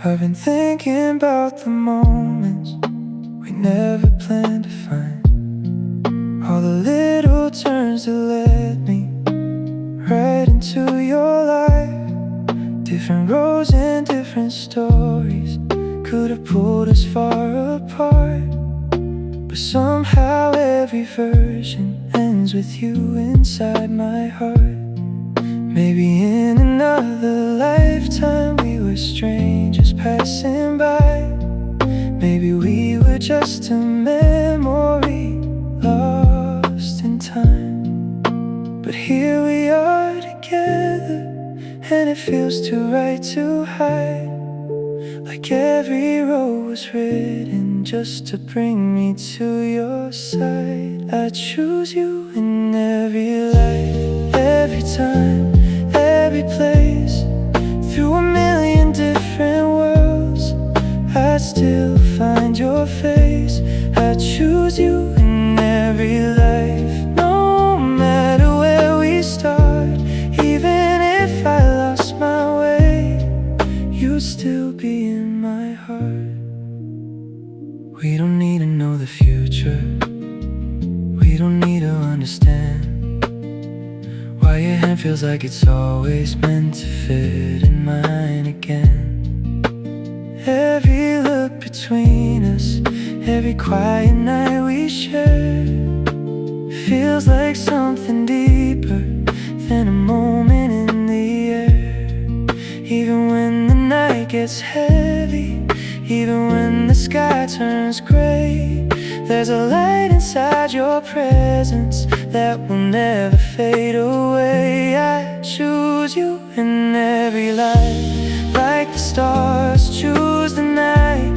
I've been thinking about the moments we never planned to find, all the little turns that led me right into your life. Different roads and different stories could have pulled us far apart, but somehow every version ends with you inside my heart. Maybe in another lifetime we were strangers passing by. Maybe we were just a memory lost in time. But here we are together, and it feels too right to hide. Like every road was written just to bring me to your side. I choose you in every life, every time, every place. Through a million different worlds, I still find your face. I choose you in every life, no matter where we start. Even if I lost my way, you'd still be in my heart. We don't need to know the future, we don't need to understand why your hand feels like it's always meant to fit in mine again. Every look between us, every quiet night we share, feels like something deeper than a moment in the air. Even when the night gets heavy, even when the sky turns gray, there's a light inside your presence that will never fade away. I choose you in every life, like the stars choose the night,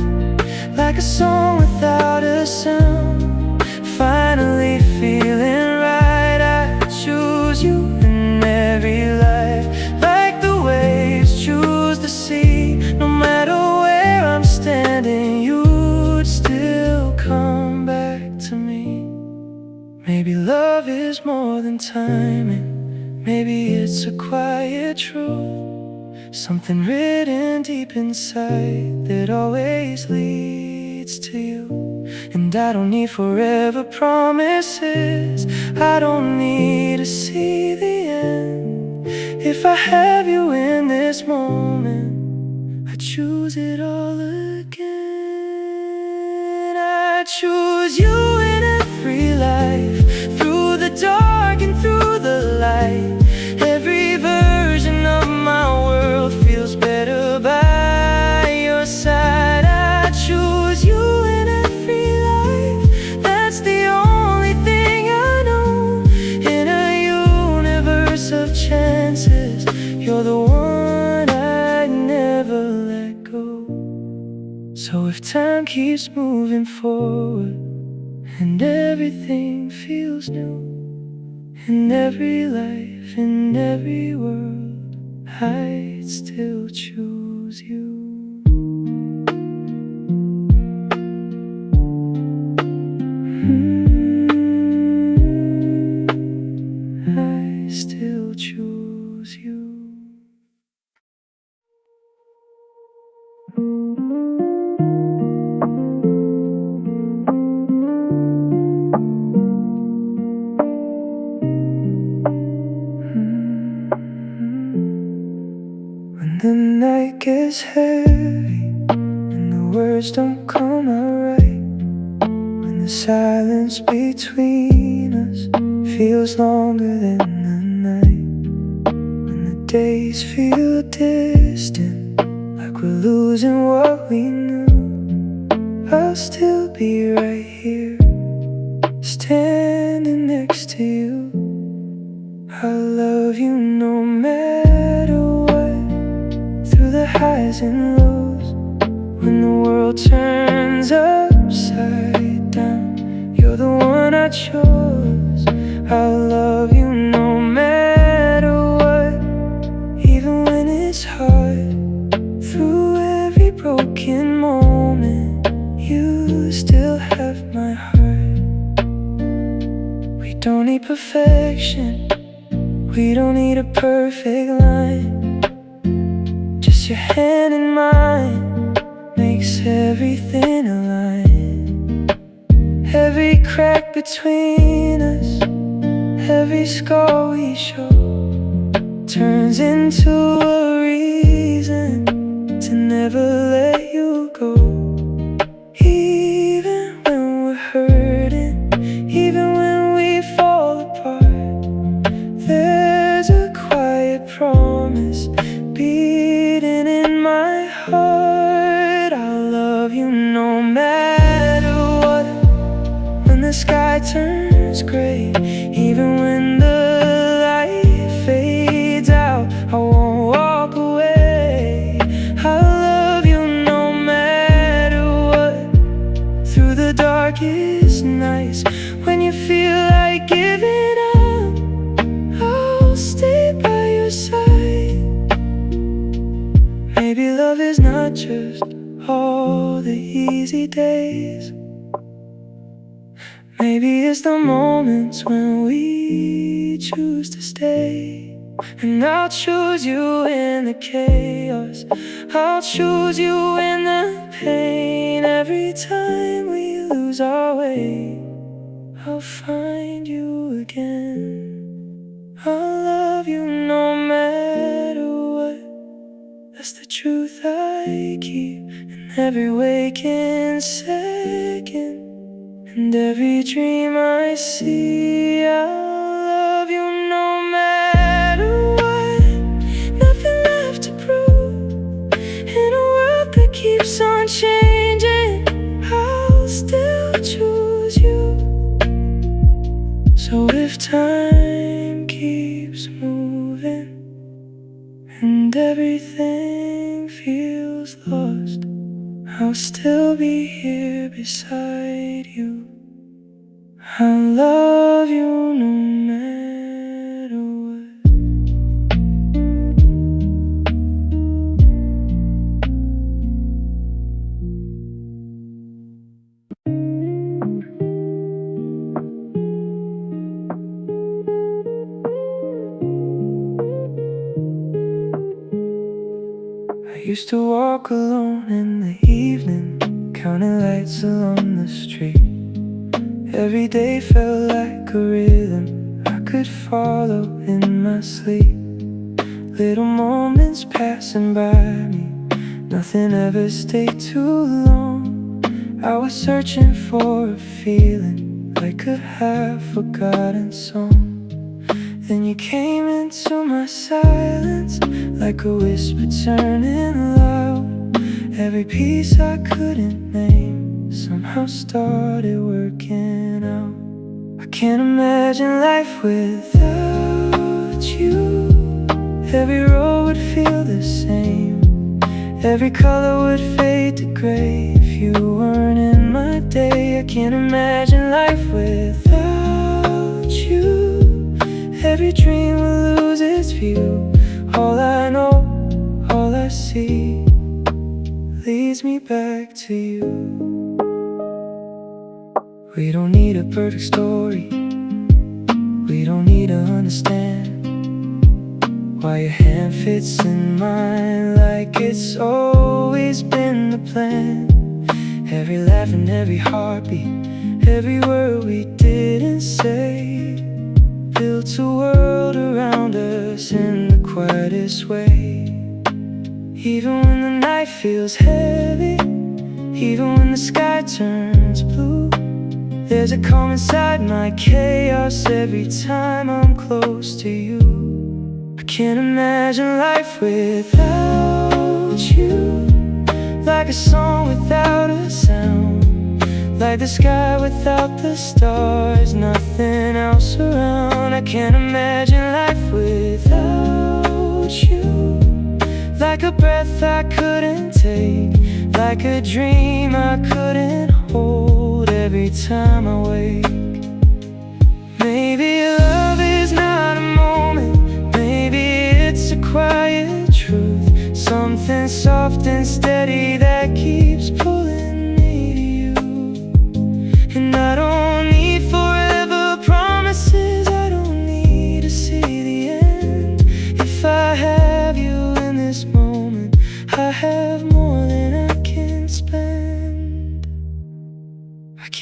like a song without a sound, finally feeling right. I choose you in every life, like the waves choose the sea. No matter where I'm standing, you'd still come back to me. Maybe love is more than timing, maybe it's a quiet truth, something written deep inside that always leads to you. And I don't need forever promises, I don't need to see the end. If I have you in this moment, I choose it all again. I choose you in every life, through the dark and through the light. Every version of my world feels better by your side. I choose you in every life, that's the only thing I know. In a universe of chances, you're the one I'd never let go. So if time keeps moving forward and everything feels new, in every life, in every world, I'd still choose you. I still choose you. When the night gets heavy and the words don't come out right, when the silence between us feels longer than the night, when the days feel distant, like we're losing what we knew, I'll still be right here, standing next to you. I'll love you no matter what, through the highs and lows. When the world turns upside down, you're the one I chose. I'll love you no matter what, even when it's hard. Through every broken moment, you still need perfection, we don't need a perfect line. Just your hand in mine makes everything align. Every crack between us, every scar we show, turns into a reason to never let you go. Even when we're hurting, even when we fall apart, there's a quiet promise beating in my heart. I'll love you no matter what. When the sky turns gray, even when the light fades out, I won't walk away. I'll love you no matter what. Through the darkest nights, when you feel like giving up, I'll stay by your side. Maybe love is not just all the easy days. Maybe it's the moments when we choose to stay. And I'll choose you in the chaos, I'll choose you in the pain. Every time we lose our way, I'll find you again. I'll love you no matter what. That's the truth I keep in every waking second. And every dream I see, I'll love you no matter what. Nothing left to prove in a world that keeps on changing. I'll still choose you. So if time keeps moving and everything feels lost, I'll still be here beside you. I'll love you no matter what. I used to walk alone in the evening, counting lights along the street. Every day felt like a rhythm I could follow in my sleep. Little moments passing by me, nothing ever stayed too long. I was searching for a feeling like a half-forgotten song. Then you came into my silence, like a whisper turning loud. Every piece I couldn't name somehow started working out. I can't imagine life without you. Every road would feel the same, every color would fade to gray if you weren't in my day. I can't imagine life without you. Every dream will lose its view. All I know, all I see, leads me back to you. We don't need a perfect story, we don't need to understand why your hand fits in mine like it's always been the plan. Every laugh and every heartbeat, every word we didn't say, built a world around us in the quietest way. Even when the night feels heavy, even when the sky turns blue, there's a calm inside my chaos every time I'm close to you. I can't imagine life without you. Like a song without a sound, like the sky without the stars, nothing else around. I can't imagine life without you. Like a breath I couldn't take, like a dream I couldn't hold every time I wake. Maybe love is not a moment, maybe it's a quiet truth, something soft and steady that keeps pulling me to you. And I don't need forever promises,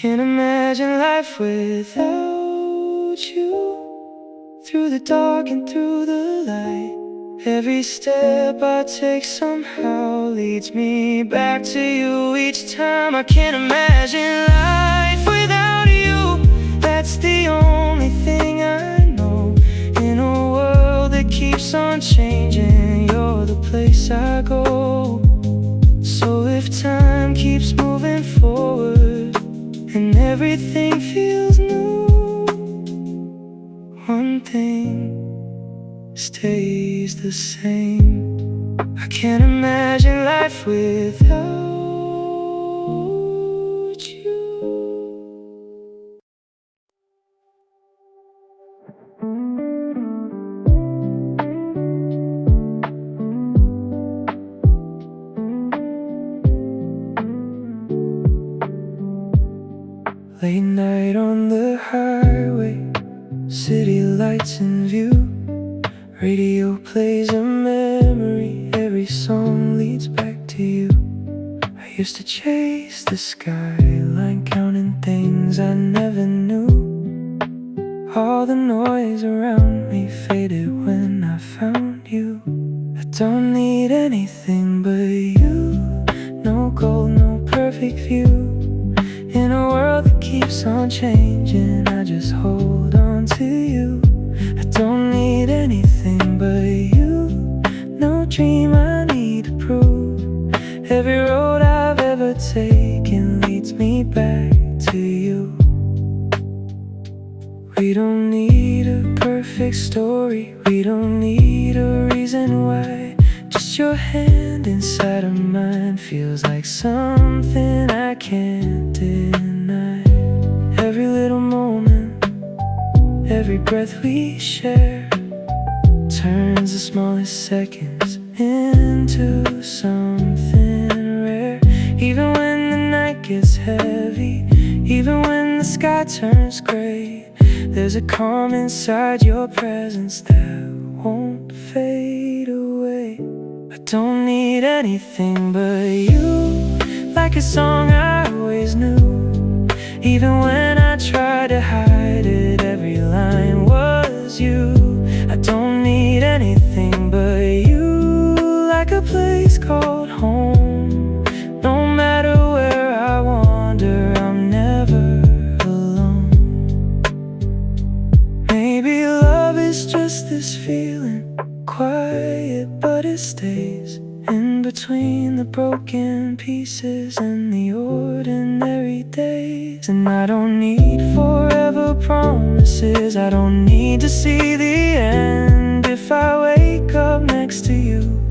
can't imagine life without you. Through the dark and through the light, every step I take somehow leads me back to you each time. I can't imagine life without you. That's the only thing I know. In a world that keeps on changing, you're the place I go. So if time keeps moving forward and everything feels new, one thing stays the same. I can't imagine life without you. Late night on the highway, city lights in view. Radio plays a memory, every song leads back to you. I used to chase the skyline, counting things I never knew. All the noise around me faded when I found you. I don't need anything but you. No gold, no perfect view. In a world that keeps on changing, I just hold on to you. I don't need anything but you. No dream I need to prove. Every road I've ever taken leads me back to you. We don't need a perfect story, we don't need a reason why. Just your hand inside of mine feels like something I can't deny. Every little moment, every breath we share turns the smallest seconds into something rare. Even when the night gets heavy, even when the sky turns gray, there's a calm inside your presence that won't fade away. I don't need anything but you, like a song I always knew. Even when I tried to hide it, every line was you. I don't need anything but you, like a place called home. No matter where I wander, I'm never alone. Maybe love is just this feeling, quiet but it stays in between the broken pieces and the ordinary days. And I don't need forever promises, I don't need to see the end. If I wake up next to you,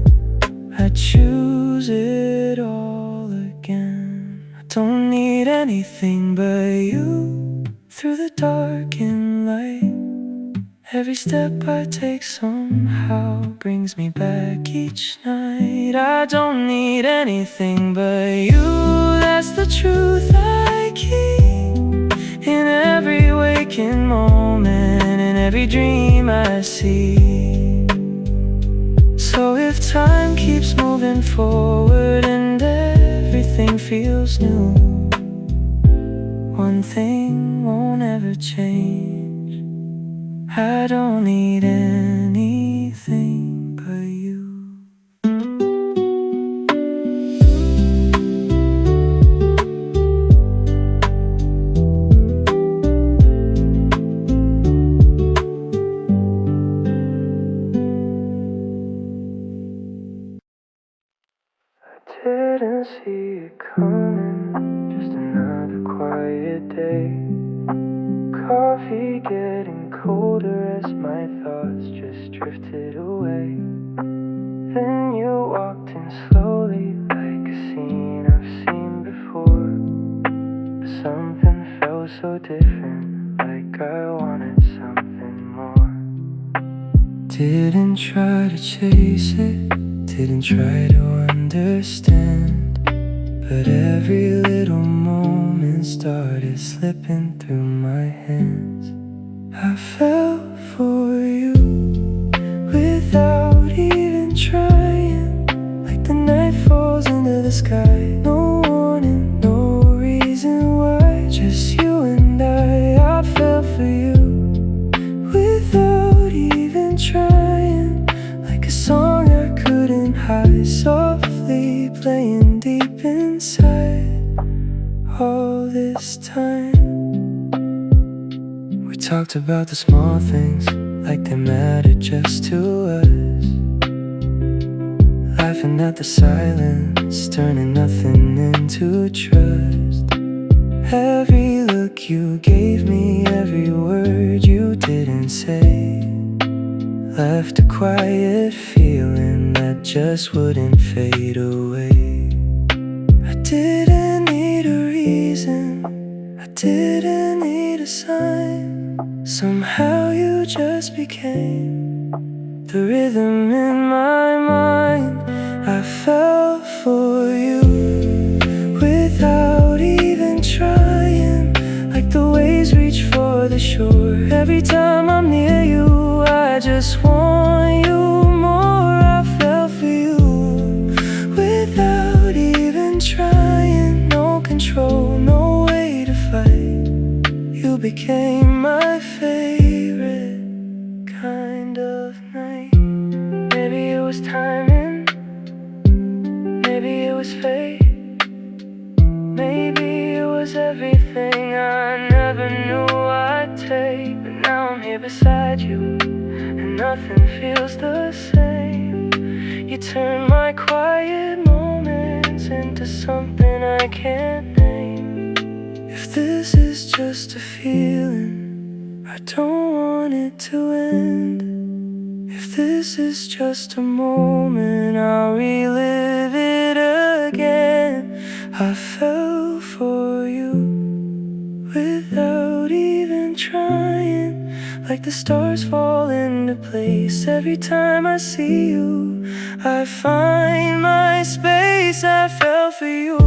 I choose it all again. I don't need anything but you. Through the dark and light, every step I take somehow brings me back each night. I don't need anything but you. That's the truth I keep in every waking moment, in every dream I see. So if time keeps moving forward and everything feels new, one thing won't ever change. I don't need anything but you. I didn't see it coming, just another quiet day. Coffee getting colder as my thoughts just drifted away. Then you walked in slowly, like a scene I've seen before. But something felt so different, like I wanted something more. Didn't try to chase it, didn't try to understand, but every little moment started slipping through my hands. I fell for you without even trying, like the night falls into the sky. No warning, no reason why, just all this time. We talked about the small things like they matter just to us, laughing at the silence, turning nothing into trust. Every look you gave me, every word you didn't say, left a quiet feeling that just wouldn't fade away. I didn't need a reason, I didn't need a sign. Somehow you just became the rhythm in my mind. I fell for you without even trying, like the waves reach for the shore. Every time I'm near you, I just want you more. I fell for you without even trying. No control, no way to fight. You became my favorite kind of night. Maybe it was timing, maybe it was fate, maybe it was everything I never knew I'd take. But now I'm here beside you, and nothing feels the same. You turn my quiet moments into something I can't name. If this is just a feeling, I don't want it to end. If this is just a moment, I'll relive it again. I fell for you without even trying, like the stars fall into place. Every time I see you, I find my space. I fell for you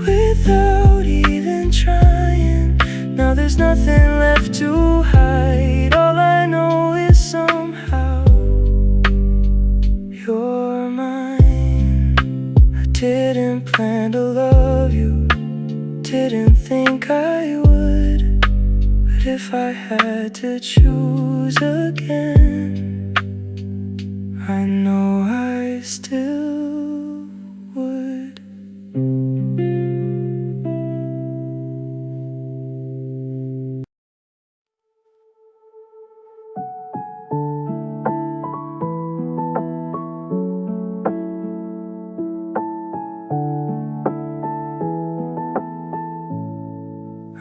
without even trying. Now there's nothing left to hide. All I know is somehow you're mine. I didn't plan to love you, didn't think I would, but if I had to choose again, I know I still would.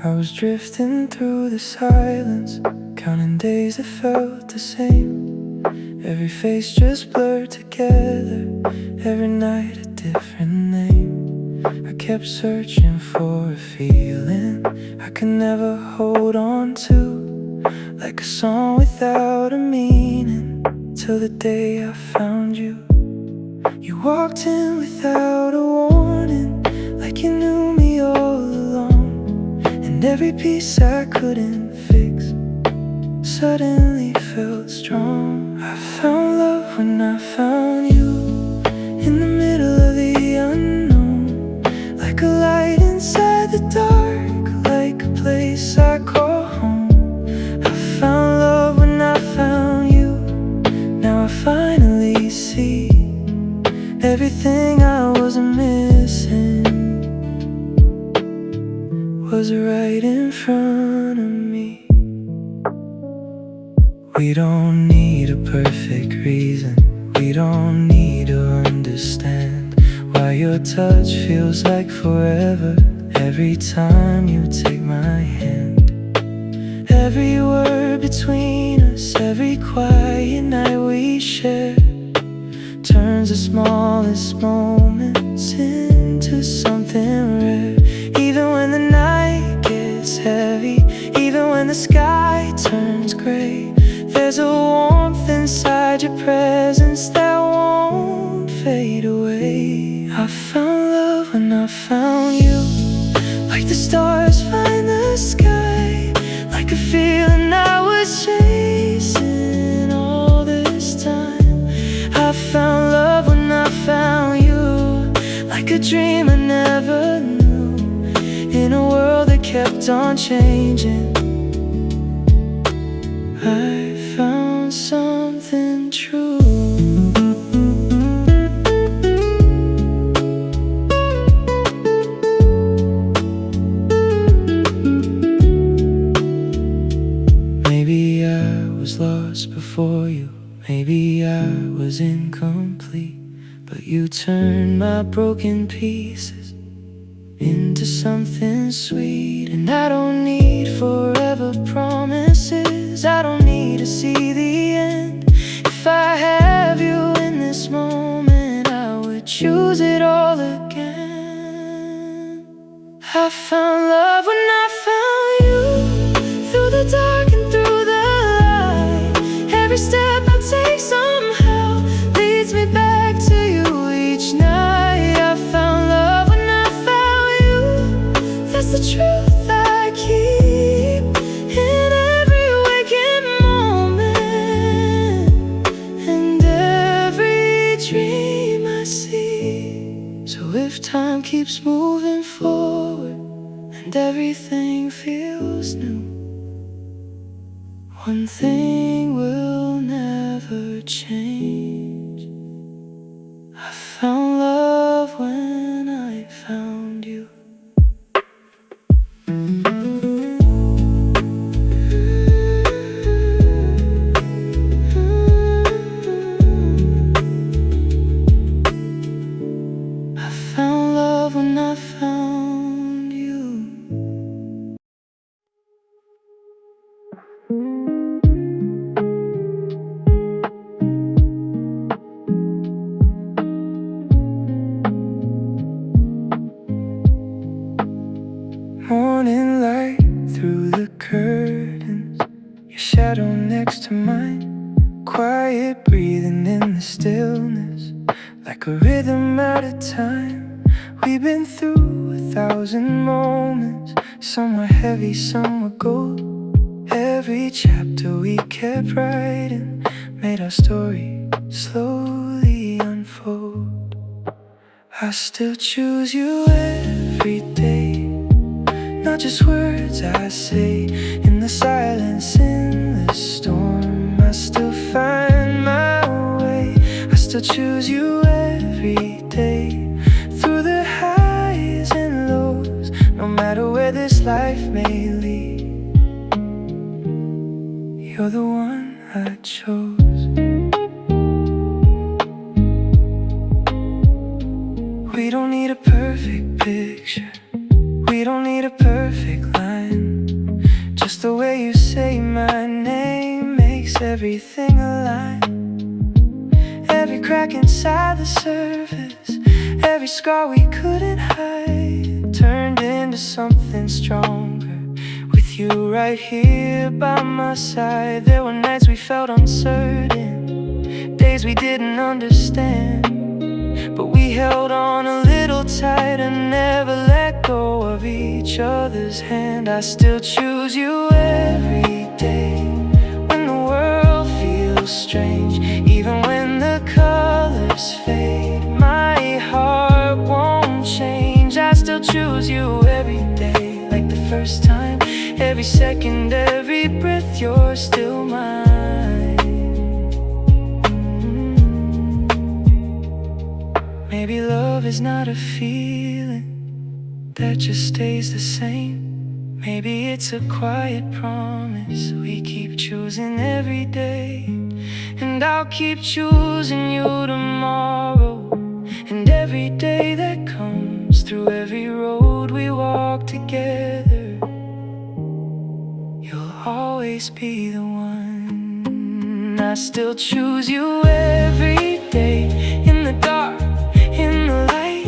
I was drifting through the silence, counting days that felt the same. Every face just blurred together, every night a different name. I kept searching for a feeling I could never hold on to, like a song without a meaning, till the day I found you. You walked in without a warning, like you knew me all along, and every piece I couldn't fix suddenly felt strong. I found love when I found you, in the middle of the unknown, like a light inside the dark, like a place I call home. I found love when I found you. Now I finally see everything I was missing was right in front of me. We don't need a perfect reason, we don't need to understand why your touch feels like forever every time you take my hand. Every word between us, every quiet night we share, turns the smallest moments into something rare. Even when the night gets heavy, even when the sky turns gray, there's a warmth inside your presence that won't fade away. I found love when I found you, like the stars find the sky, like a feeling I was chasing all this time. I found love when I found you, like a dream I never knew, in a world that kept on changing. I found something true. broken pieces into something sweet. And I don't need forever promises, I don't need to see the end. If I have you in this moment, I would choose it all again. I found love when I found you, through the dark and through the light. Every step I take somehow leads me back to you each night. I found love when I found you, that's the truth I keep in every waking moment and every dream I see. So if time keeps moving forward and everything feels new, one thing will never change. I found love when I found you. I found love when I found you. Morning light through the curtains, your shadow next to mine. Quiet breathing in the stillness, like a rhythm out of time. We've been through 1,000 moments, some were heavy, some were gold. Every chapter we kept writing made our story slowly unfold. I still choose you every day, not just words I say. In the silence, in the storm, I still find my way. I still choose you every day, through the highs and lows, no matter where this life may lead. You're the one I chose. We don't need a perfect picture, we don't need a perfect line. Just the way you say my name makes everything align. Every crack inside the surface, every scar we couldn't hide, turned into something stronger. With you right here by my side. There were nights we felt uncertain, days we didn't understand, but we held on a little tighter, never let go of each other's hand. I still choose you every day, when the world feels strange, even when the colors fade. My heart won't change. I still choose you every day, like the first time. Every second, every breath, you're still mine. Maybe love is not a feeling that just stays the same. Maybe it's a quiet promise we keep choosing every day. And I'll keep choosing you tomorrow, and every day that comes, through every road we walk together. You'll always be the one. I still choose you every day, in the dark, in the light,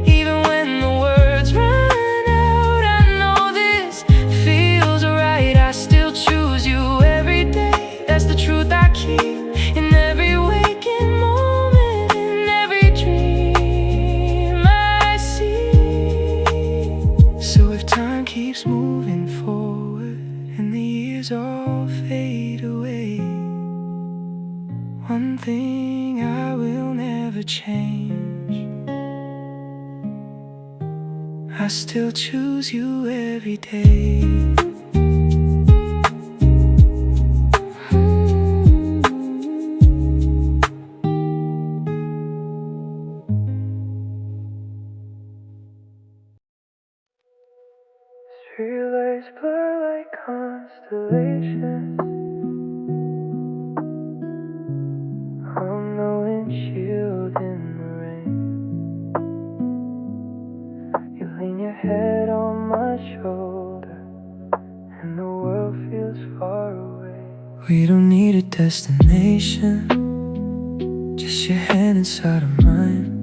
even when the words run out. I know this feels right. I still choose you every day, that's the truth I keep in every waking moment, in every dream I see. So if time keeps moving forward and the years all fade away, one thing I will never change, I still choose you every day. Streetlights blur like constellations on the windshield in the rain. head on my shoulder, and the world feels far away. We don't need a destination, just your hand inside of mine.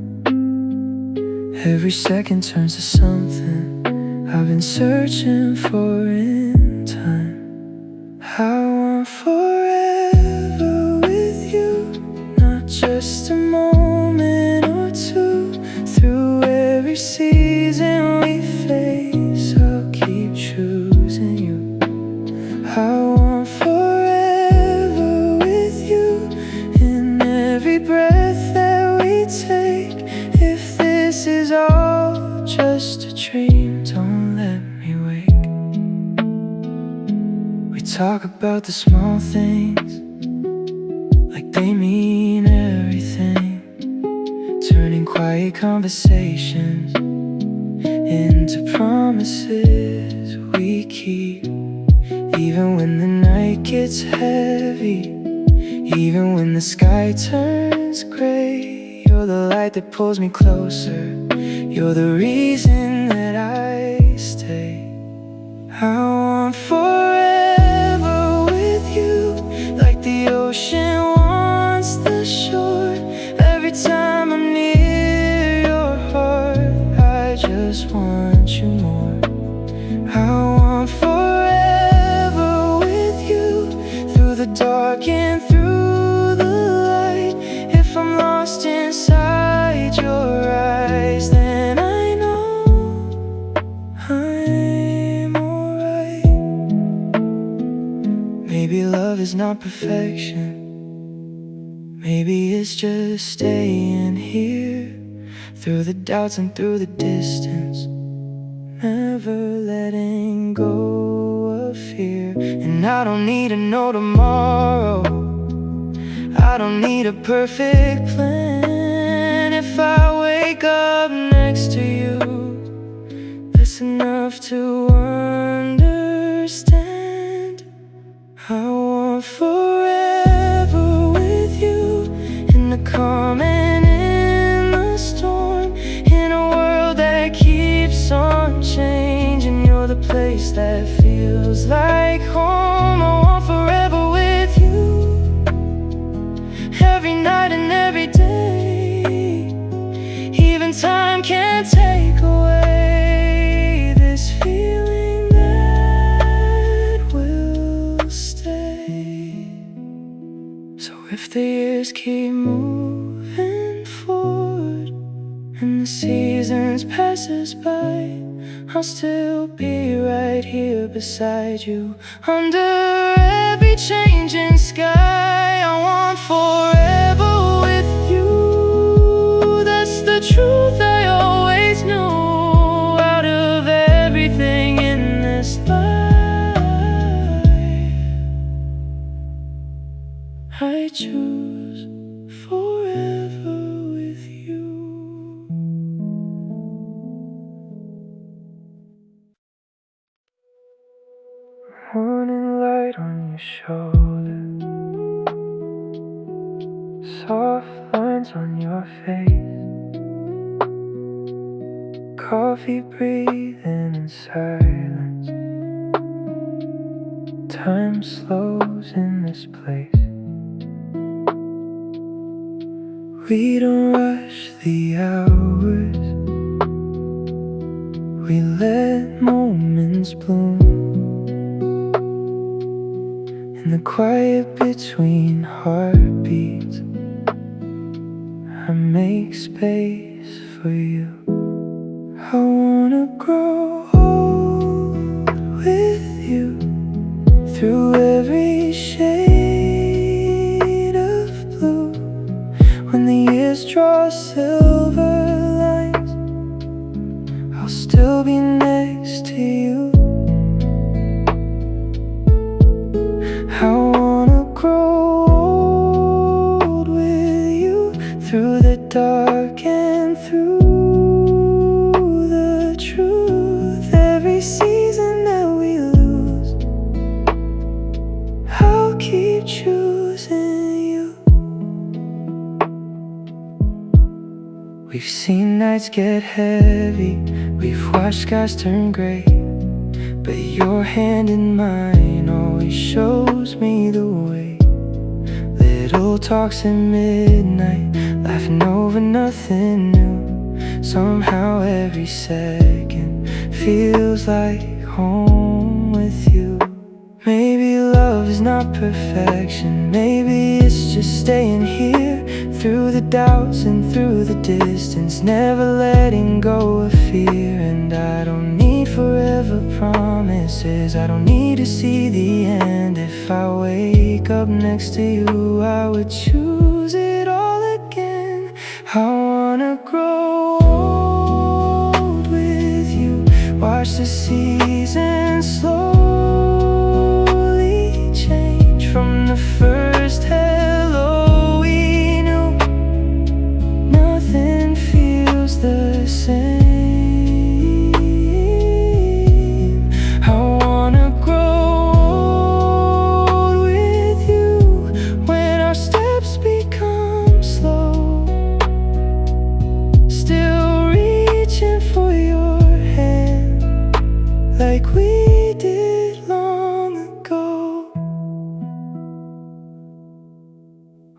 Every second turns to something I've been searching for in time. I want forever with you, not just a moment or two. Through every season we face, I'll keep choosing you. I want forever with you, in every breath that we take. If this is all just a dream, don't let me wake. We talk about the small things like they mean everything, turning quiet conversations into promises we keep. Even when the night gets heavy, even when the sky turns gray, you're the light that pulls me closer. You're the reason that I stay. I want forever with you, like the ocean wants the shore. Every time I'm near your heart, I just want you more. I want forever with you, through the dark and through the light. If I'm lost inside your eyes, then I know I'm alright. Maybe love is not perfection, maybe it's just staying here, through the doubts and through the distance, never letting go of fear. And I don't need to know tomorrow, I don't need a perfect plan. If I wake up next to you, that's enough to understand. I want forever with you, in the calm and in the storm. In a world that keeps on changing, you're the place that feels like home. I want forever with you, every night and every day. Even time can't take away this feeling that will stay. So if the years keep moving forward and the seasons pass us by, I'll still be right here beside you, under every changing sky. I want forever with you, that's the truth I always knew. Out of everything in this life, I choose forever with you. Morning light on your shoulder, soft lines on your face, coffee breathing in silence. Time slows in this place. We don't rush the hours, we let moments bloom. In the quiet between heartbeats, I make space for you. I wanna grow old with you, through every shade of blue. When the years draw silver lines, I'll still be next to you. I wanna grow old with you, through the dark and through the truth. Every season that we lose, I'll keep choosing you. We've seen nights nights get heavy, we've watched skies turn gray, but your hand in mine always shows me the way. Little talks at midnight, laughing over nothing new. Somehow every second feels like home with you. Maybe love is not perfection, maybe it's just staying here through the doubts and through the distance, never letting go of fear. And I don't need forever promises, I don't need to see the end. If I wake up next to you, I would choose it all again. I wanna grow old with you, watch the seasons slowly change. From the first hello we knew, nothing feels the same. I wanna grow old with you when our steps become slow, still reaching for your hand like we did long ago.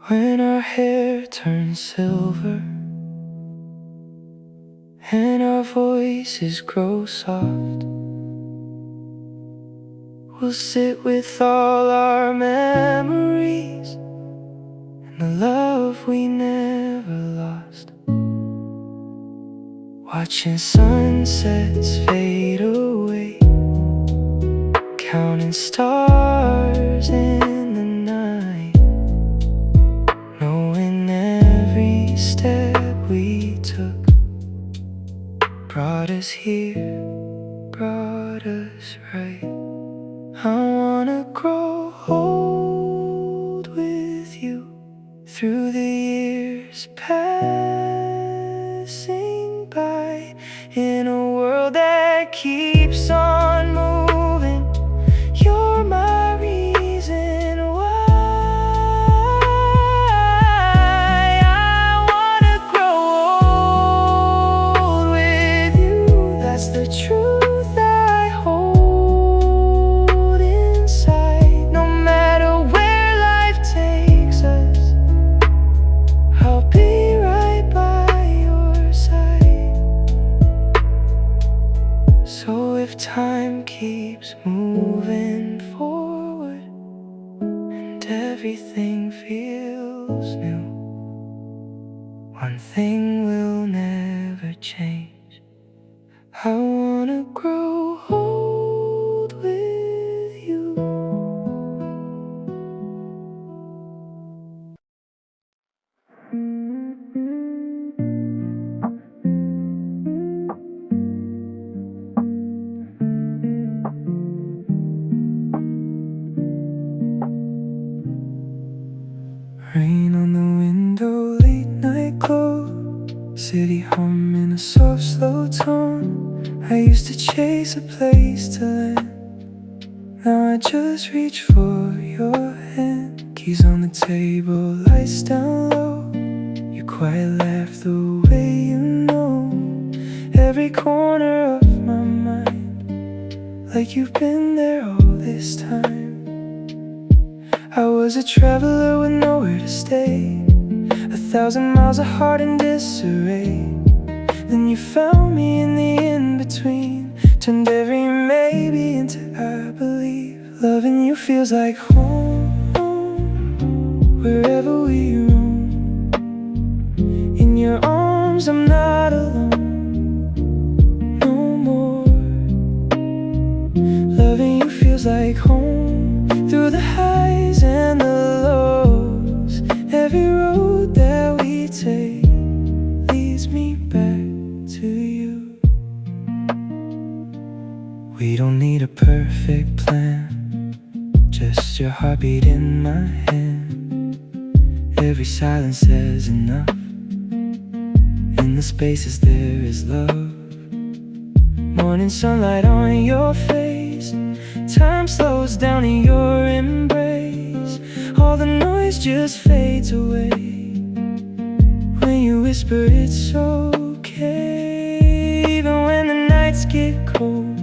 When our hair turns silver and our voices grow soft, we'll sit with all our memories and the love we never lost, watching sunsets fade away, counting stars in the night, knowing every step we took brought us here, brought us right. I wanna grow old with you through the years passing by, in a world that keeps on moving. You're my reason why. I wanna grow old with you, that's the truth I hold inside. No matter where life takes us, I'll be right by your side. So if time keeps moving forward and everything feels new, one thing will never change. I wanna grow old with you. Rain on the window, late night glow, city hum in a soft, slow tone. I used to chase a place to land, now I just reach for your hand. Keys on the table, lights down low, you quiet laugh the way you know every corner of my mind, like you've been there all this time. I was a traveler with nowhere to stay, 1,000 miles of heart in disarray. Then you found me in the in-between, turned every maybe into I believe. Loving you feels like home, wherever we roam. In your arms I'm not alone, no more. Loving you feels like home, through the highs and the lows. Every road that we take leads me back to you. We don't need a perfect plan, just your heartbeat in my hand. Every silence says enough, in the spaces there is love. Morning sunlight on your face, time slows down in your embrace. All the noise just fades away when you whisper it's okay. nights get cold,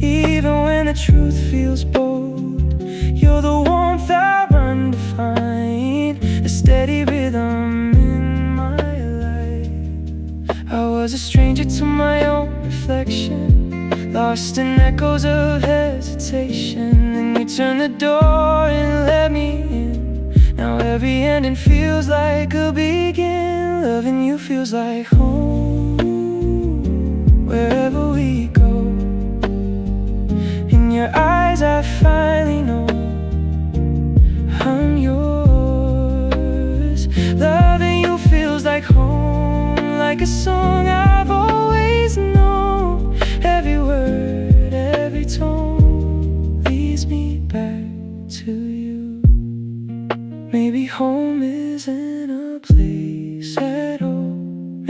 even when the truth feels bold. You're the warmth I run to find, a steady rhythm in my life. I was a stranger to my own reflection, lost in echoes of hesitation. Then you turned the door and let me in. Now every ending feels like a begin. Loving you feels like home, wherever we go. In your eyes I finally know I'm yours. Loving you feels like home, like a song I've always known. Every word, every tone leads me back to you. Maybe home isn't a place at all.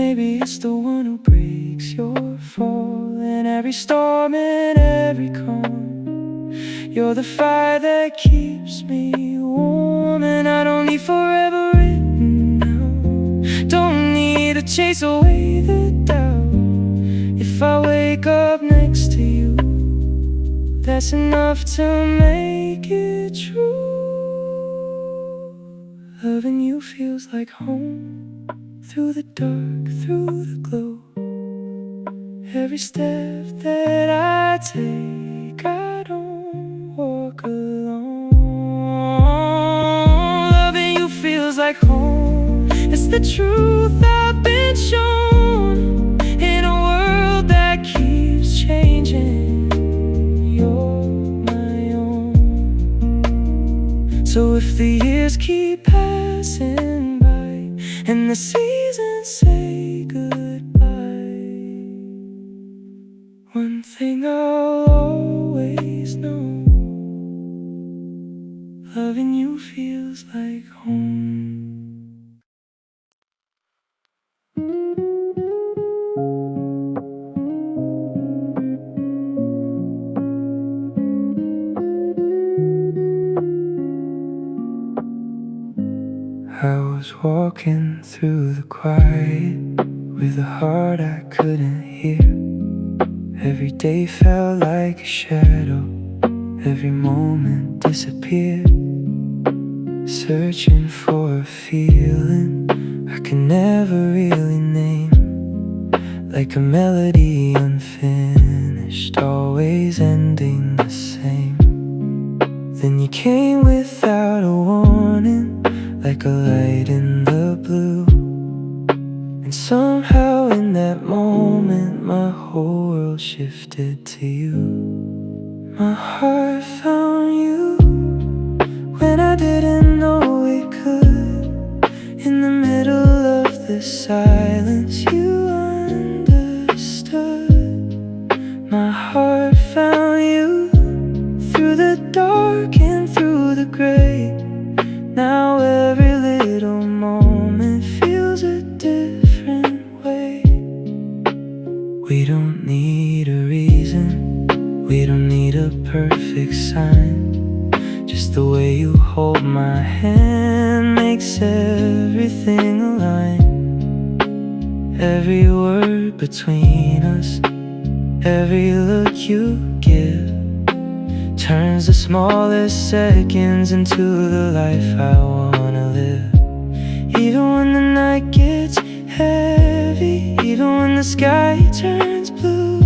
Maybe it's the one who breaks your fall. In every storm, in every calm, you're the fire that keeps me warm. And I don't need forever written down, don't need to chase away the doubt. If I wake up next to you, that's enough to make it true. Loving you feels like home, through the dark, through the glow. Every step that I take, I don't walk alone. Loving you feels like home, it's the truth I've been shown. In a world that keeps changing, you're my own. So if the years keep passing by and the seasons say goodbye, one thing I'll always know, loving you feels like home. I was walking through the quiet with a heart I couldn't hear. Every day felt like a shadow, every moment disappeared. Searching for a feeling I can never really name, like a melody unfinished, always ending the same. Then you came without a warning, like a light in the blue. And somehow in that moment my whole world shifted to you. My heart found you when I didn't know it could. In the middle of the silence you understood. My heart found you through the dark and through the gray. Now every little moment feels a different way. We don't need a reason, we don't need a perfect sign. Just the way you hold my hand makes everything align. Every word between us, every look you give, turns the smallest seconds into the life I wanna live. Even when the night gets heavy, even when the sky turns blue,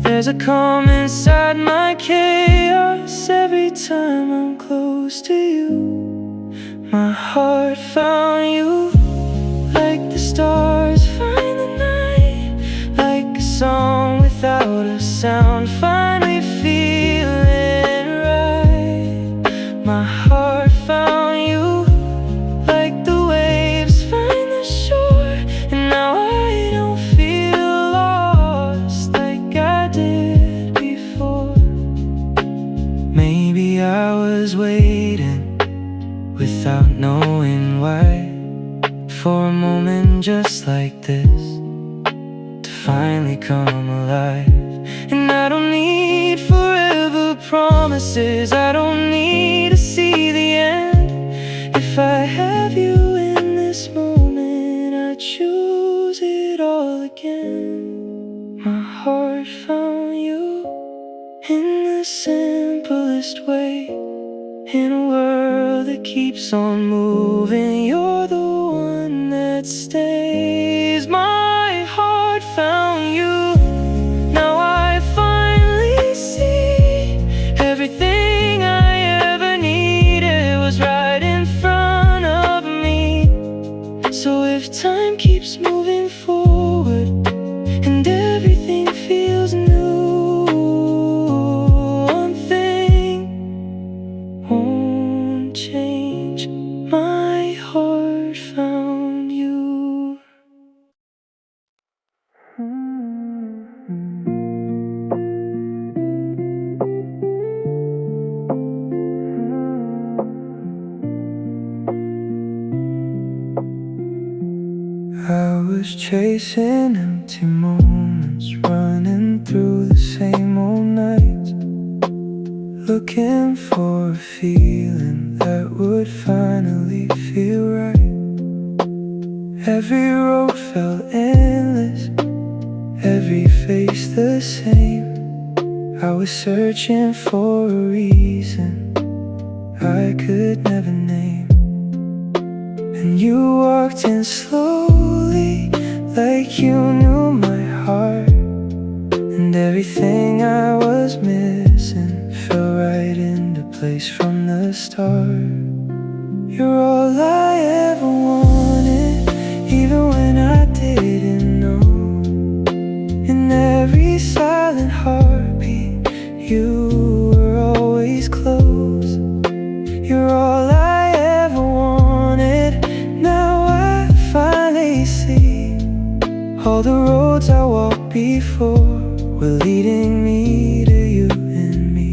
there's a calm inside my chaos every time I'm close to you. My heart found you, like the stars find the night, like a song without a sound, finally feeling right. My heart found you, like the waves find the shore, and now I don't feel lost like I did before. Maybe I was waiting without knowing why, for a moment just like this to finally come alive. And I don't need forever promises, I don't need to see the end. If I have you in this moment, I choose it all again. My heart found you in the simplest way. In a world that keeps on moving, you're the one that stays. My heart found you. Now I finally see everything I ever needed was right in front of me. So if time keeps moving forward and everything feels new, one thing won't change. My heart found you. I was chasing empty moments, running through the same old nights, looking for a feeling that would finally feel right. Every road felt endless, every face the same. I was searching for a reason I could never name. And you walked in slowly, like you knew my heart. And everything I was missing fell right into place from the start. You're all I ever wanted, even when I didn't know. In every silent heartbeat, you were always close. You're all I ever wanted. Now I finally see all the roads I walked before were leading me to you and me.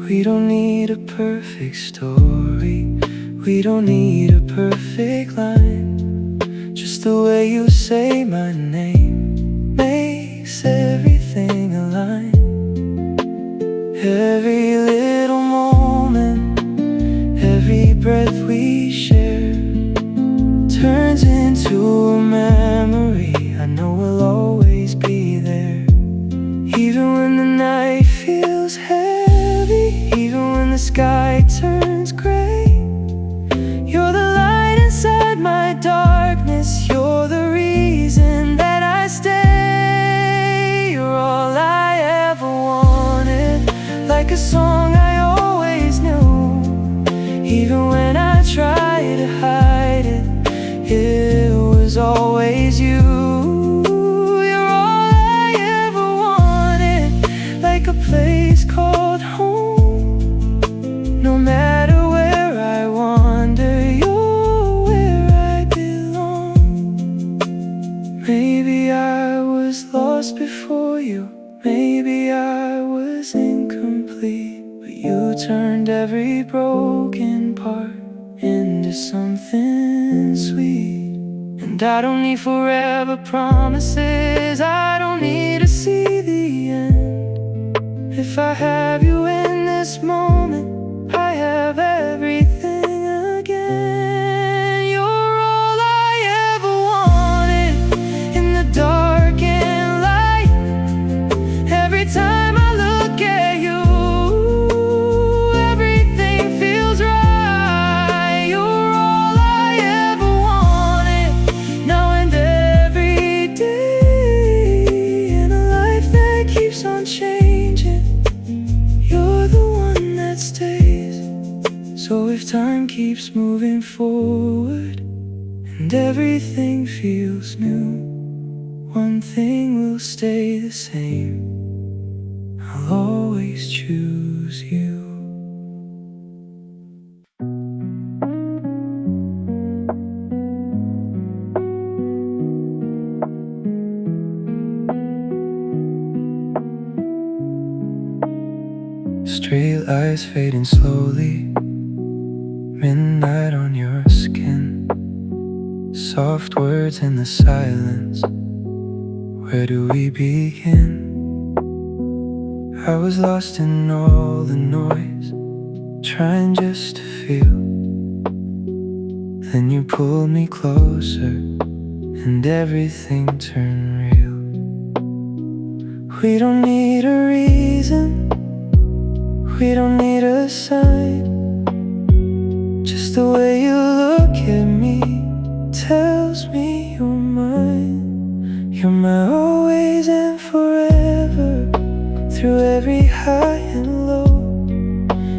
We don't need a perfect story, we don't need a perfect line. Just the way you say my name makes everything align. Every little moment, every breath we share turns into a memory I know will always be there. Even when the night feels heavy, even when the sky turns gray, you're the light inside my darkness. You're the reason that I stay. You're all I ever wanted, like a song I always knew. Even when I tried to hide it, it was always you. You're all I ever wanted, like a place called home. No matter where I wander, you're where I belong. Maybe I was lost before you, maybe I was incomplete, but you turned every broken part into something sweet. And I don't need forever promises, I don't need to see the end. If I have you in this moment, I have everything again. You're all I ever wanted, in the dark and light. Every time I look at you, everything feels right. You're all I ever wanted, now and every day. In a life that keeps on changing, you're the one that stays. So if time keeps moving forward and everything feels new, one thing will stay the same: I'll always choose you. Street lights fading slowly, midnight on your skin, soft words in the silence. Where do we begin? I was lost in all the noise, trying just to feel. Then you pulled me closer, and everything turned real. We don't need a reason, we don't need a sign. Just the way you look at me tells me you're mine. You're my always and forever, through every high and low.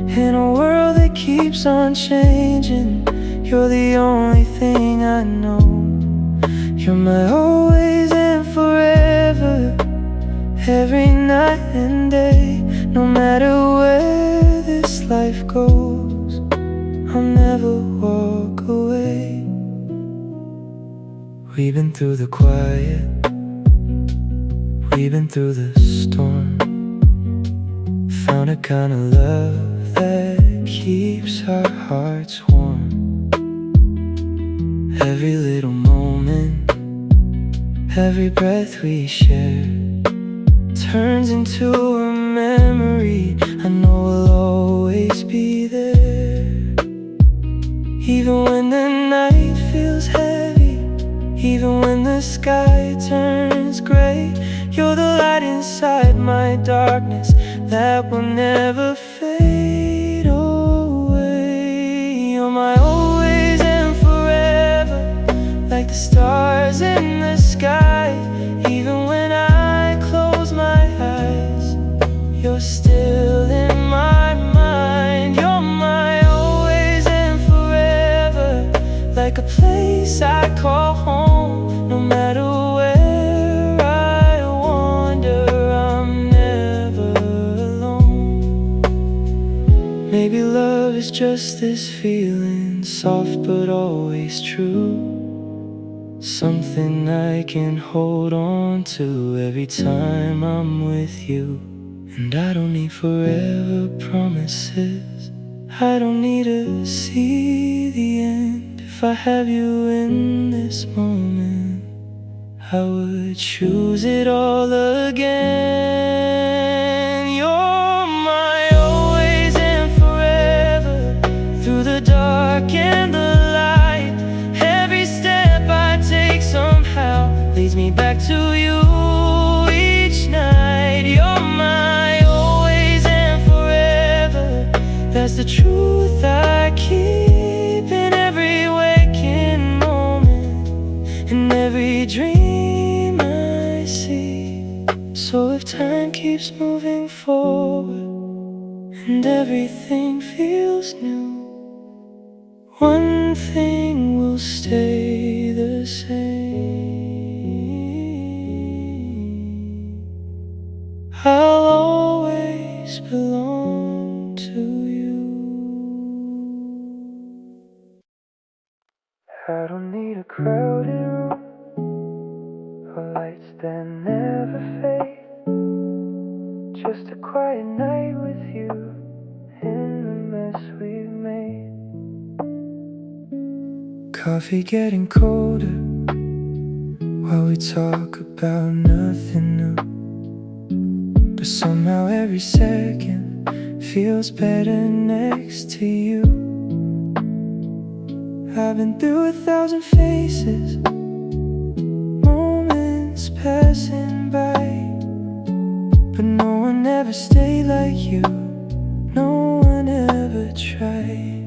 In a world that keeps on changing, you're the only thing I know. You're my always and forever, every night and day. No matter where this life goes, I'll never walk away. We've been through the quiet, we've been through the storm. Found a kind of love that keeps our hearts warm. Every little moment, every breath we share turns into a memory I know will always be there. Even when the night feels heavy, even when the sky turns gray, you're the light inside my darkness that will never fade away. You're my always and forever, like the stars in the sky. Even when I close my eyes, you're still in my mind. You're my always and forever, like a place I call home. No matter where I wander, I'm never alone. Maybe love is just this feeling, soft but always true. Something I can hold on to every time I'm with you. And I don't need forever promises, I don't need to see the end. If I have you in this moment, I would choose it all again. You're my always and forever, through the dark and the light. Every step I take somehow leads me back to you each night. You're my always and forever, that's the truth I keep in every waking moment, in every dream I see. So if time keeps moving forward and everything feels new, one thing will stay the same: I'll always belong to you. I don't need a crowded room or lights that never fade. Just a quiet night with you in the mess we've made. Coffee getting colder while we talk about nothing new. But somehow every second feels better next to you. I've been through 1,000 faces, moments passing by, but no one ever stayed like you, no one ever tried.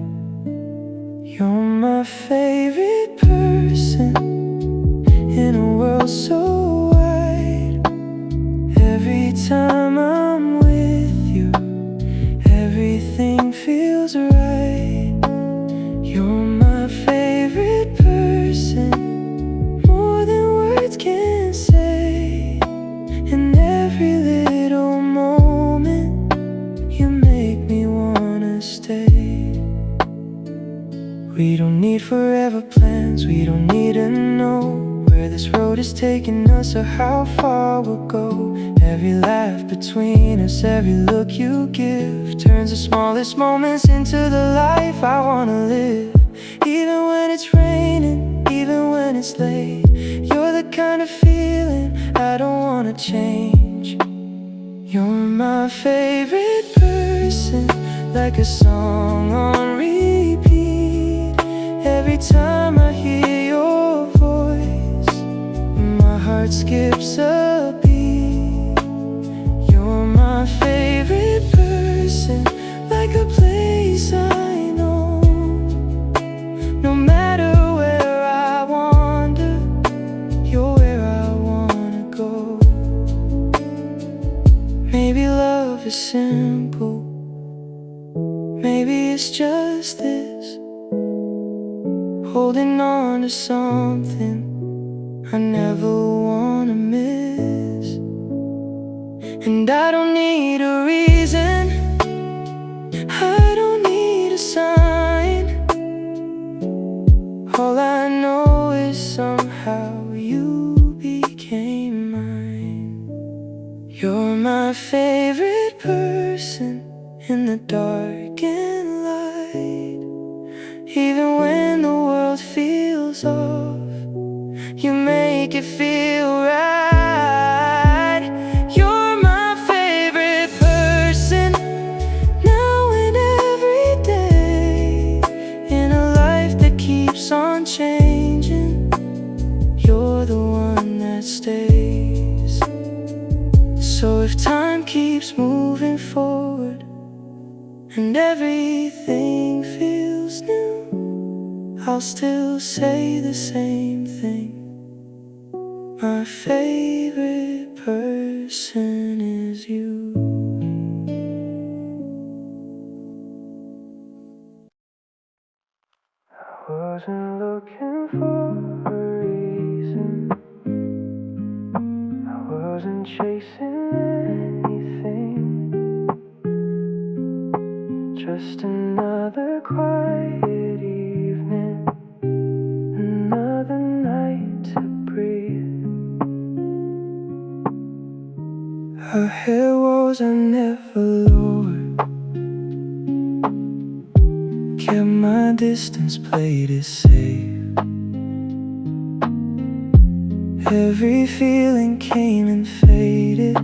You're my favorite person in a world so wide. Every time I'm with you, everything feels right. You're my favorite person, more than words can say. In every little moment, you make me wanna stay. We don't need forever plans, we don't need to know where this road is taking us or how far we'll go. Every laugh between us, every look you give turns the smallest moments into the life I wanna live. Even when it's raining, even when it's late, you're the kind of feeling I don't wanna change. You're my favorite person, like a song on repeat. Every time I hear your voice, my heart skips a beat. You're my favorite person, like a place I know. No matter where I wander, you're where I wanna go. Maybe love is simple, maybe it's just this, holding on to something I never wanna miss. And I don't need a reason, I don't need a sign. All I know is somehow you became mine. You're my favorite person in the dark and light. Even when the world feels off, you make it feel right. You're my favorite person, now and every day. In a life that keeps on changing, you're the one that stays. So if time keeps moving forward and everything feels new, I'll still say the same thing. My favorite person is you. I wasn't looking for a reason, I wasn't chasing anything. Just another quiet evening, another night to breathe. Her hair walls I never lowered, kept my distance, played it safe. Every feeling came and faded,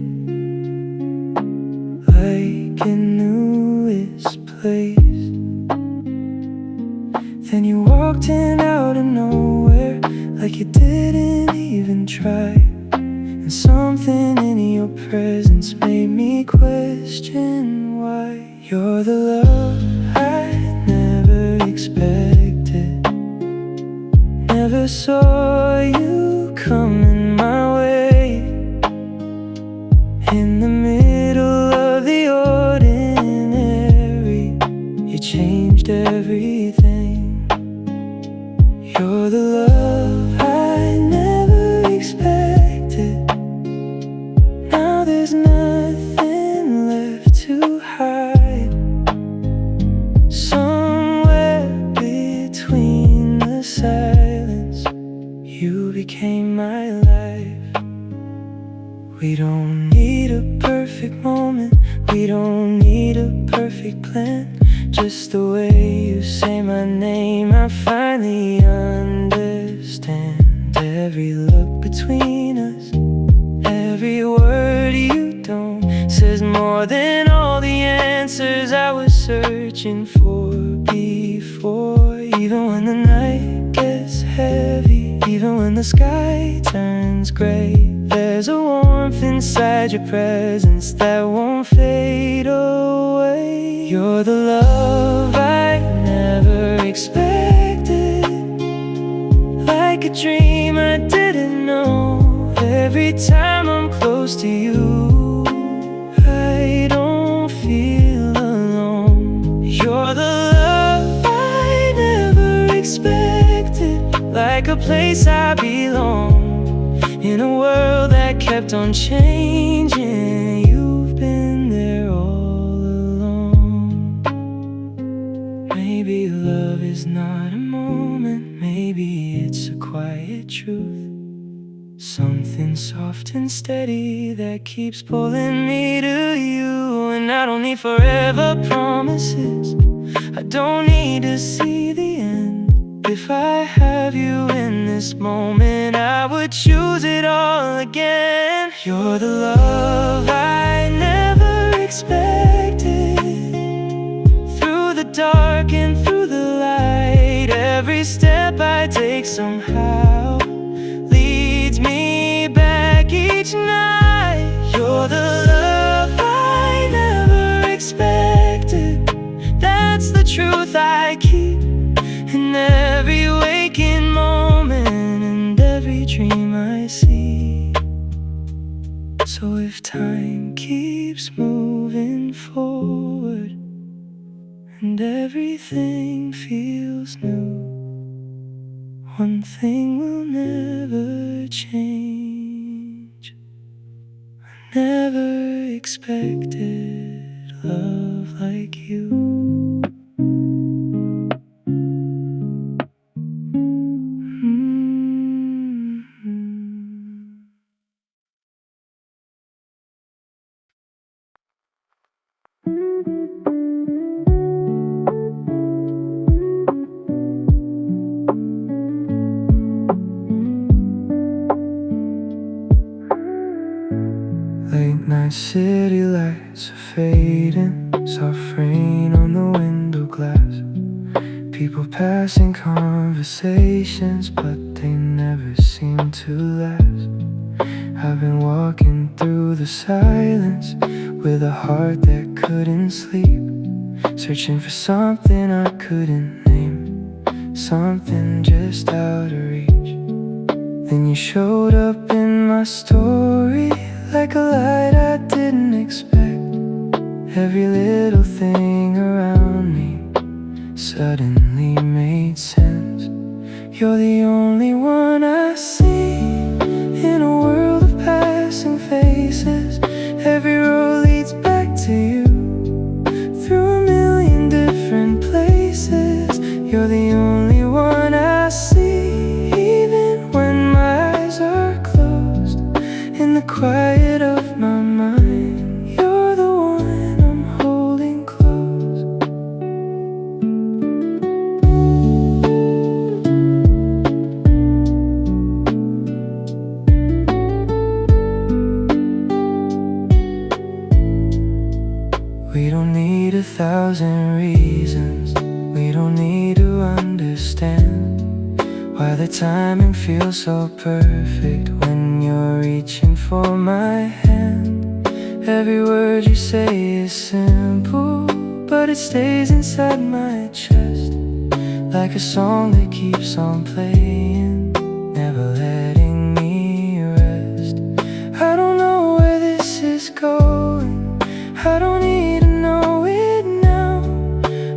like it knew its place. Then you walked in out of nowhere, like you didn't even try. And something in your presence made me question why. You're the love I never expected, never saw you coming my way. In the middle of the ordinary, you changed everything. You're the love I never expected, now there's nothing left to hide. Somewhere between the silence, you became my life. We don't need a perfect moment, we don't need a perfect plan. Just the way you say my name, I finally understand. Every look between us, every word you don't, says more than all the answers I was searching for before. Even when the night gets heavy, even when the sky turns gray, there's a warmth inside your presence that won't fade away. You're the love I never expected, like a dream I didn't know. Every time I'm close to you, I don't feel alone. You're the love I never expected, like a place I belong. In a world that kept on changing, you've been there all along. Maybe love is not a moment, maybe it's a quiet truth. Something soft and steady that keeps pulling me to you. And I don't need forever promises, I don't need to see the end. If I have you in this moment, I would choose it all again. You're the love I never expected. Through the dark and through the light, every step I take somehow leads me back each night. You're the love I never expected. That's the truth I keep in every waking moment and every dream I see. So if time keeps moving forward and everything feels new, one thing will never change. I never expected love like you. Late night city lights are fading, soft rain on the window glass. People passing conversations, but they never seem to last. I've been walking through the silence with a heart that couldn't sleep, searching for something I couldn't name, something just out of reach. Then you showed up in my story like a light I didn't expect. Every little thing around me suddenly made sense. You're the only one I see in a world of passing faces. Every road leads back to you through a million different places. You're the only one I see, even when my eyes are closed. In the quiet of my mind, you're the one I'm holding close. We don't need 1,000 reasons, we don't need to understand why the timing feels so perfect when you're reaching for my hand. Every word you say is simple, but it stays inside my chest like a song that keeps on playing, never letting me rest. I don't know where this is going, I don't need to know it now.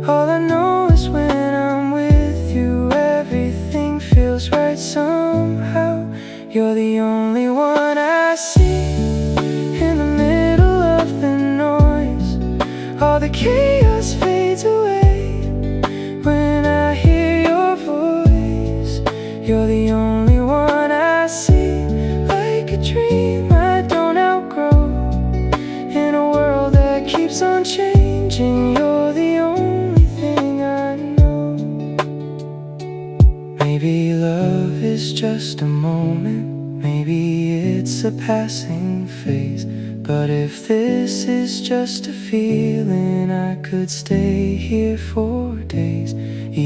All I know is when I'm with you, everything feels right somehow. You're the only one I see in the middle of the noise. All the chaos fades away when I hear your voice. You're the only one I see, like a dream I don't outgrow. In a world that keeps on changing, you're the only thing I know. Maybe love is just a moment, maybe it's a passing phase, but if this is just a feeling, I could stay here for days.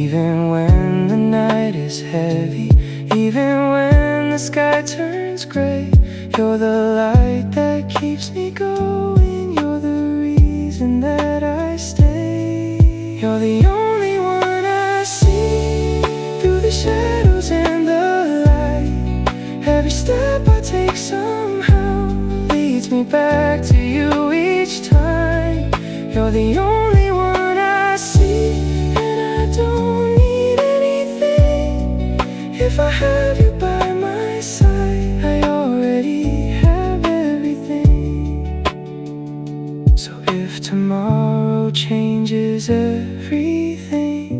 Even when the night is heavy, even when the sky turns gray, you're the light that keeps me going. You're the reason that I stay. You're the only one I see through the shadows and the light. Every step I take somehow leads me back to you each time. You're the only one I see, and I don't need anything. If I have you by my side, I already have everything. So if tomorrow changes everything,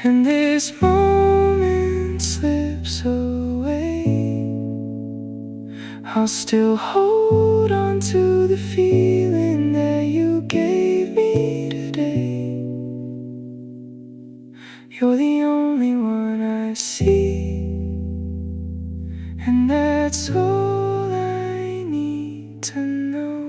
and this moment slips away, I'll still hold on to the feeling that you gave me today. You're the only one I see, and that's all I need to know.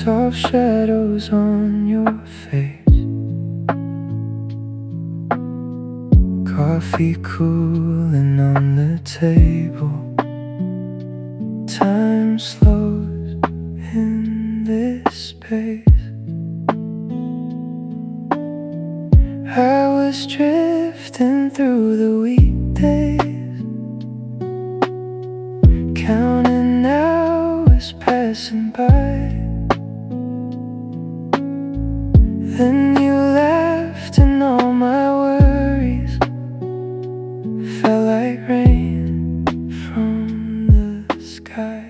soft shadows on your face. Coffee cooling on the table. Time slows in this space. I was drifting through the weekdays, counting hours passing by. Then you laughed and all my worries fell like rain from the sky.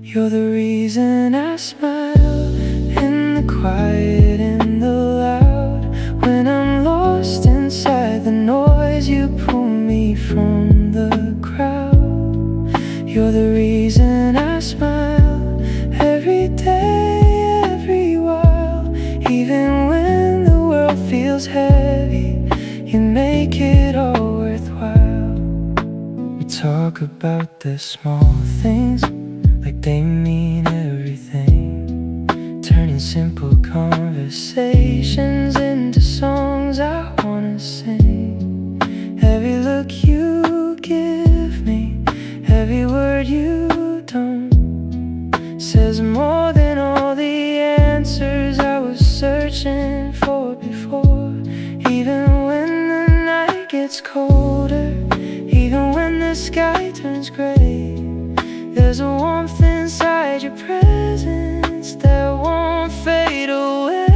You're the reason I smile in the quiet and the loud. When I'm lost inside the noise, you pull me from the crowd. You're the reason I smile every day, every while. Even when the world feels heavy, you make it all worthwhile. We talk about the small things like they mean everything, turning simple conversations into songs I wanna sing. Every look you give me, every word you don't, says more than all the answers I was searching for before. Even when the night gets colder, even when the sky turns gray, there's a warmth inside your presence that won't fade away.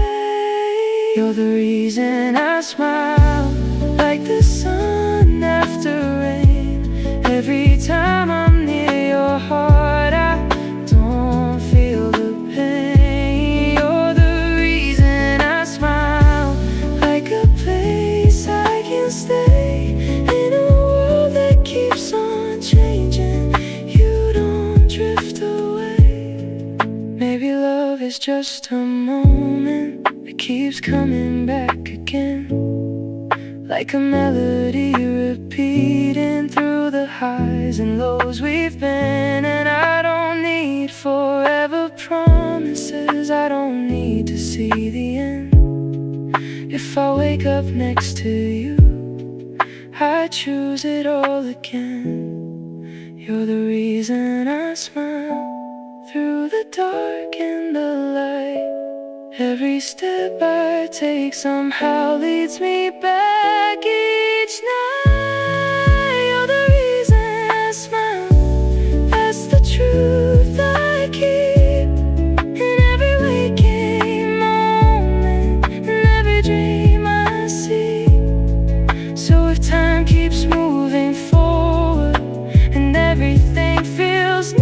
You're the reason I smile like the sun after rain. Every time I'm near your heart, I don't feel the pain. You're the reason I smile, like a place I can stay in a world that keeps on changing. Maybe love is just a moment that keeps coming back again, like a melody repeating through the highs and lows we've been. And I don't need forever promises, I don't need to see the end. If I wake up next to you, I choose it all again. You're the reason I smile through the dark and the light. Every step I take somehow leads me back each night. You're the reason I smile, that's the truth I keep. In every waking moment, in every dream I see. So if time keeps moving forward and everything feels new,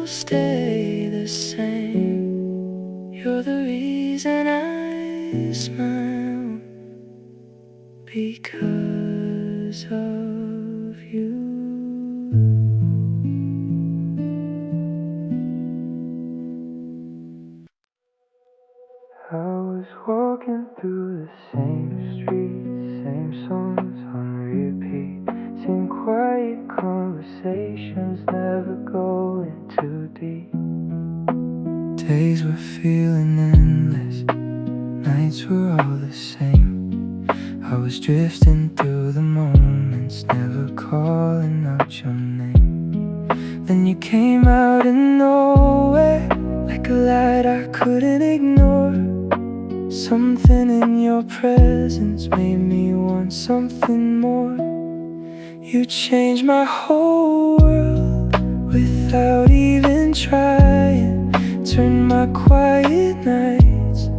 stay the same. You're the reason I smile, because of you. I was walking through the same streets, same songs on repeat, same quiet conversations, never going too deep. Days were feeling endless, nights were all the same. I was drifting through the moments, never calling out your name. Then you came out of nowhere, like a light I couldn't ignore. Something in your presence made me want something more. You changed my whole world without even trying. Turned my quiet nights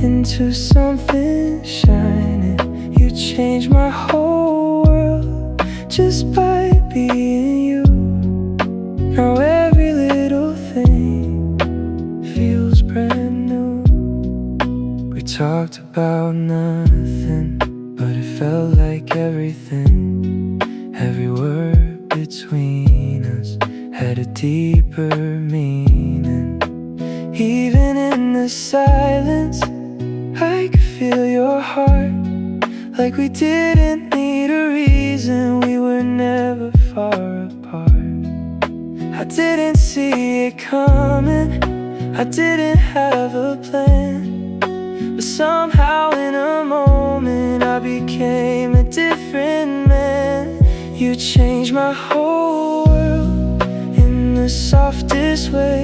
into something shining. You changed my whole world just by being you. Now every little thing feels brand new. We talked about nothing, but it felt like everything. Every word between us had a deeper meaning. Even in the silence, I could feel your heart. Like we didn't need a reason, we were never far apart. see it coming. I didn't have a plan, but somehow in a moment I became a different man. You changed my whole world in the softest way,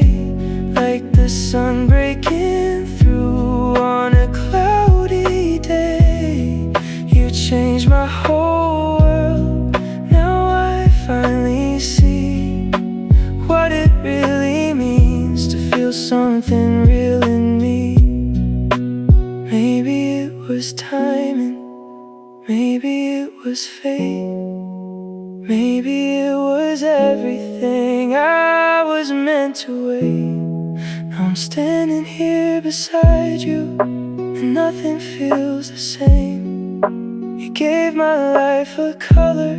like the sun breaking through on a cloudy day. You changed my whole world. Now I finally see what it really means to feel something real in me. Maybe it was timing, maybe it was fate, maybe it was everything I was meant to wait. Now I'm standing here beside you, and nothing feels the same. You gave my life a color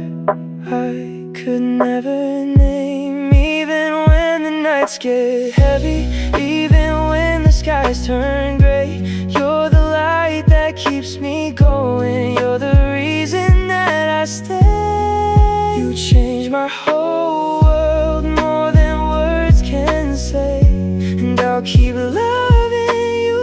I could never name. Even when the nights get heavy, even when the skies turn gray, you're the light that keeps me going. You're the reason that I stay. You changed my whole world, more than words can say, and I'll keep loving you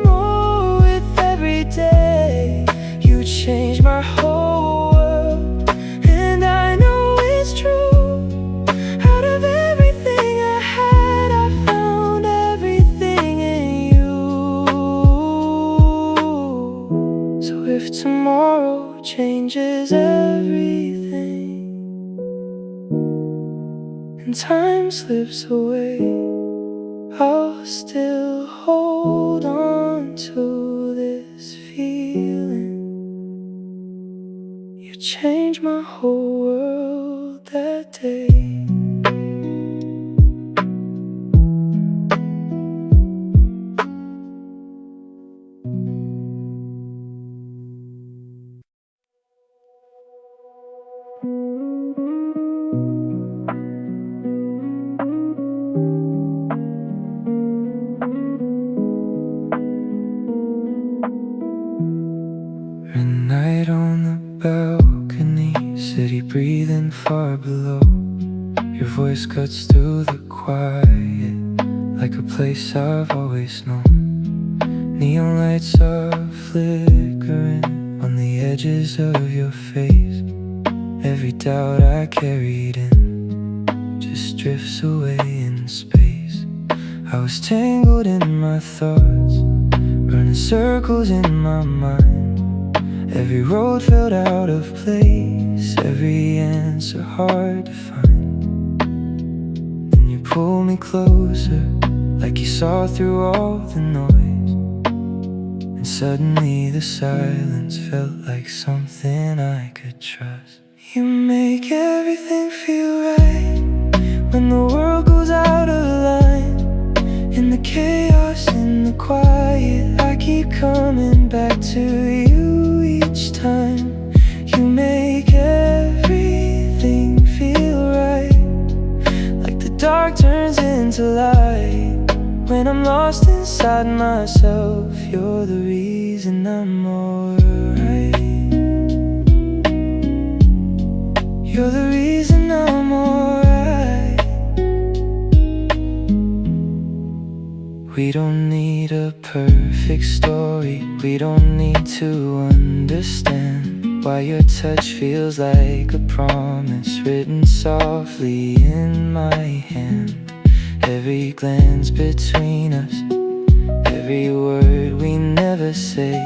more with every day. You changed my whole world, and I know it's true. Out of everything I had, I found everything in you. So if tomorrow changes everything and time slips away, I'll still hold on to this feeling. You changed my whole world that day. A night on the balcony, city breathing far below. Your voice cuts through the quiet, like a place I've always known. Neon lights are flickering on the edges of your face. Every doubt I carried in just drifts away in space. I was tangled in my thoughts, running circles in my mind. Every road felt out of place, every answer hard to find. Then you pulled me closer, like you saw through all the noise, and suddenly the silence felt like something I could trust. You make everything feel right when the world goes out of line. In the chaos, in the quiet, I keep coming back to you each time. You make everything feel right, like the dark turns into light. When I'm lost inside myself, you're the reason I'm alright. You're the reason I'm alright. We don't need a perfect story, we don't need to understand why your touch feels like a promise written softly in my hand. Every glance between us, every word we never say,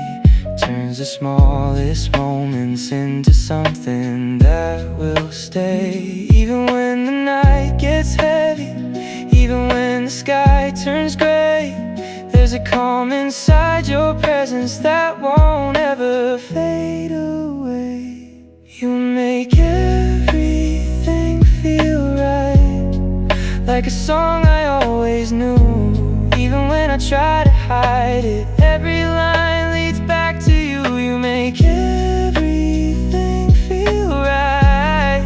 turns the smallest moments into something that will stay. Even when the night gets heavy, even when the sky turns gray, there's a calm inside your presence that won't ever fade away. You make everything feel right, like a song I always knew. Even when I try to hide it, every line leads back to you. You make everything feel right,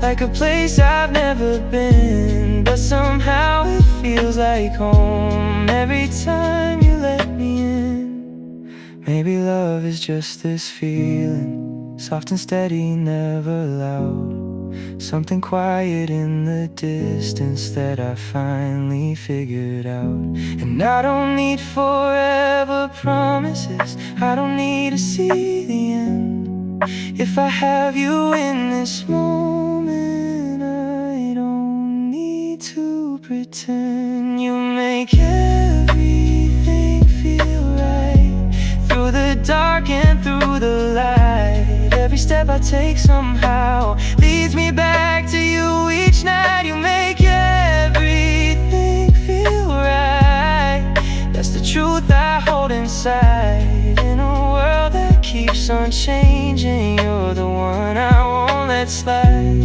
like a place I've never been, but somehow it feels like home every time you let me in. Maybe love is just this feeling, soft and steady, never loud, Something quiet in the distance that I finally figured out. And I don't need forever promises, I don't need to see the end. If I have you in this moment, I don't need to pretend. You make everything feel right, through the dark and through the light. Every step I take somehow leads me back to you each night. You make everything feel right. That's the truth I hold inside. In a world that keeps on changing, you're the one I won't let slide.